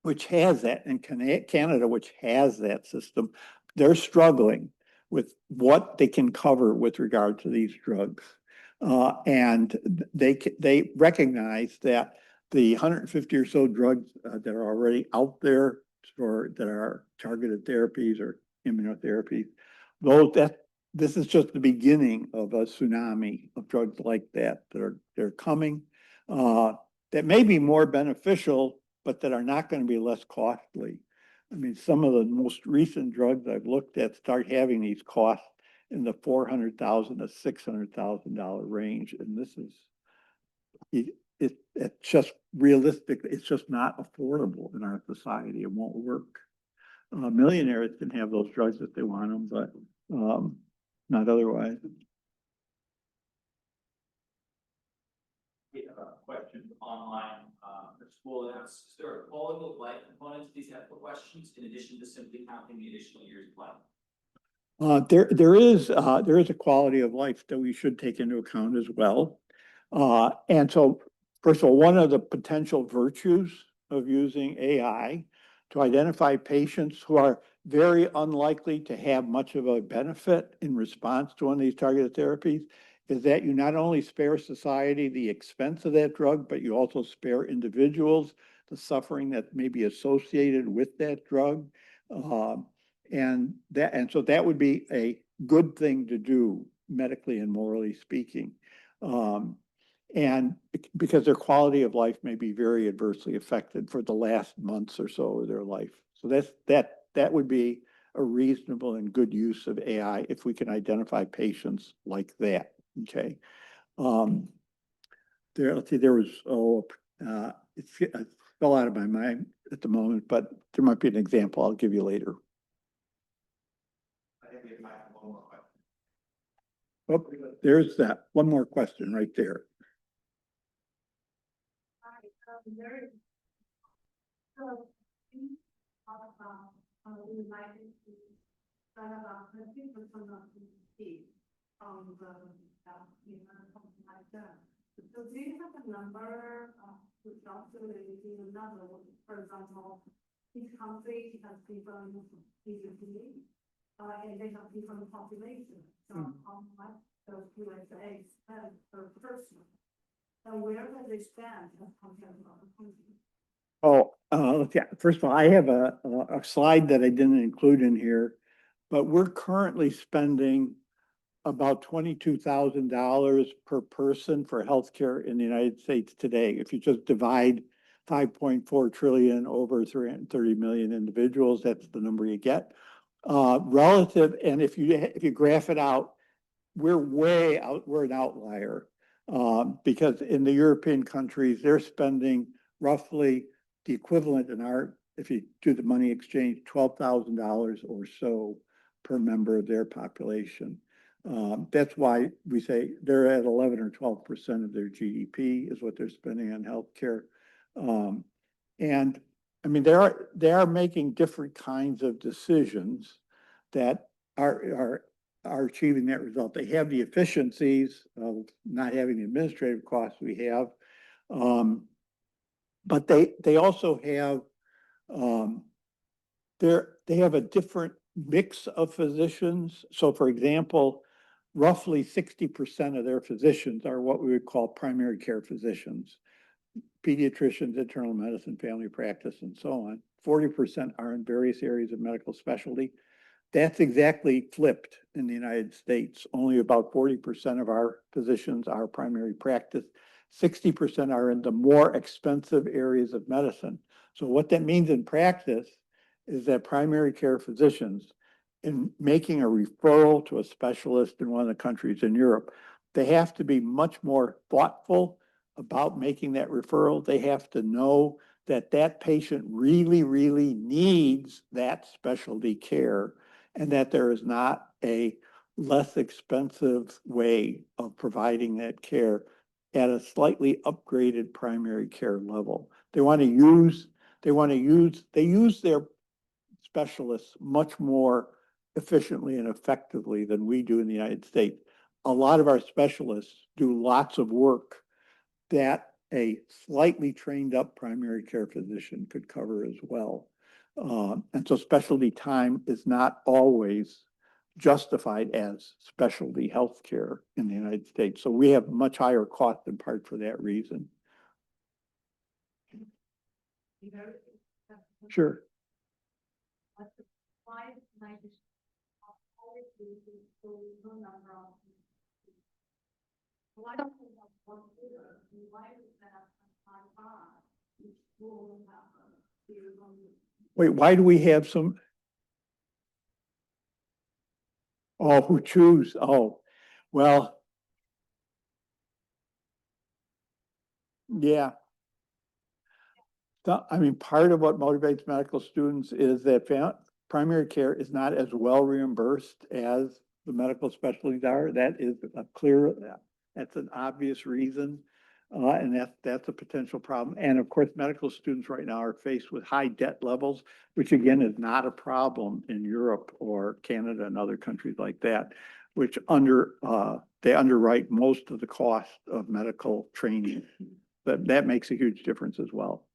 which has that, and Canada, which has that system, they're struggling with what they can cover with regard to these drugs. And they recognize that the 150 or so drugs that are already out there that are targeted therapies or immunotherapies, this is just the beginning of a tsunami of drugs like that they're coming that may be more beneficial, but that are not going to be less costly. I mean, some of the most recent drugs I've looked at start having these costs in the $400,000 to $600,000 range, and this is it's just realistic. It's just not affordable in our society. It won't work. Millionaires can have those drugs if they want them, but not otherwise. Questions online. The school asks, is there a quality of life component to these ethical questions in addition to simply counting the additional years of life? There is a quality of life that we should take into account as well. And so, first of all, one of the potential virtues of using AI to identify patients who are very unlikely to have much of a benefit in response to one of these targeted therapies is that you not only spare society the expense of that drug, but you also spare individuals the suffering that may be associated with that drug. And so that would be a good thing to do medically and morally speaking. And because their quality of life may be very adversely affected for the last months or so of their life. So that would be a reasonable and good use of AI if we can identify patients like that. Okay. Let's see, there was, it fell out of my mind at the moment, but there might be an example I'll give you later. I think we have time for one more question. Oh, there's that. One more question right there. So do you have a number which also is another, for example, each country has different GDP and they have different population. So how much does USA spend per person? So where do they stand as compared to other countries? Oh, yeah. First of all, I have a slide that I didn't include in here, but we're currently spending about $22,000 per person for healthcare in the United States today. If you just divide 5.4 trillion over 330 million individuals, that's the number you get. Relative, and if you graph it out, we're way out, we're an outlier. Because in the European countries, they're spending roughly the equivalent if you do the money exchange, $12,000 or so per member of their population. That's why we say they're at 11 or 12% of their GDP is what they're spending on healthcare. And I mean, they are making different kinds of decisions that are achieving that result. They have the efficiencies of not having the administrative costs we have, but they also have they have a different mix of physicians. So, for example, roughly 60% of their physicians are what we would call primary care physicians. Pediatricians, internal medicine, family practice, and so on. 40% are in various areas of medical specialty. That's exactly flipped in the United States. Only about 40% of our physicians are primary practice. 60% are in the more expensive areas of medicine. So what that means in practice is that primary care physicians, in making a referral to a specialist in one of the countries in Europe, they have to be much more thoughtful about making that referral. They have to know that that patient really, really needs that specialty care, and that there is not a less expensive way of providing that care at a slightly upgraded primary care level. They use their specialists much more efficiently and effectively than we do in the United States. A lot of our specialists do lots of work that a slightly trained up primary care physician could cover as well. And so specialty time is not always justified as specialty healthcare in the United States. So we have much higher cost in part for that reason. Sure. Why don't we have one year? Why is that Wait, why do we have some? Oh, who choose? Oh, well. Yeah. I mean, part of what motivates medical students is that primary care is not as well reimbursed as the medical specialties are. That is that's an obvious reason. And that's a potential problem. And of course, medical students right now are faced with high debt levels, which again is not a problem in Europe or Canada and other countries like that, which they underwrite most of the cost of medical training. But that makes a huge difference as well.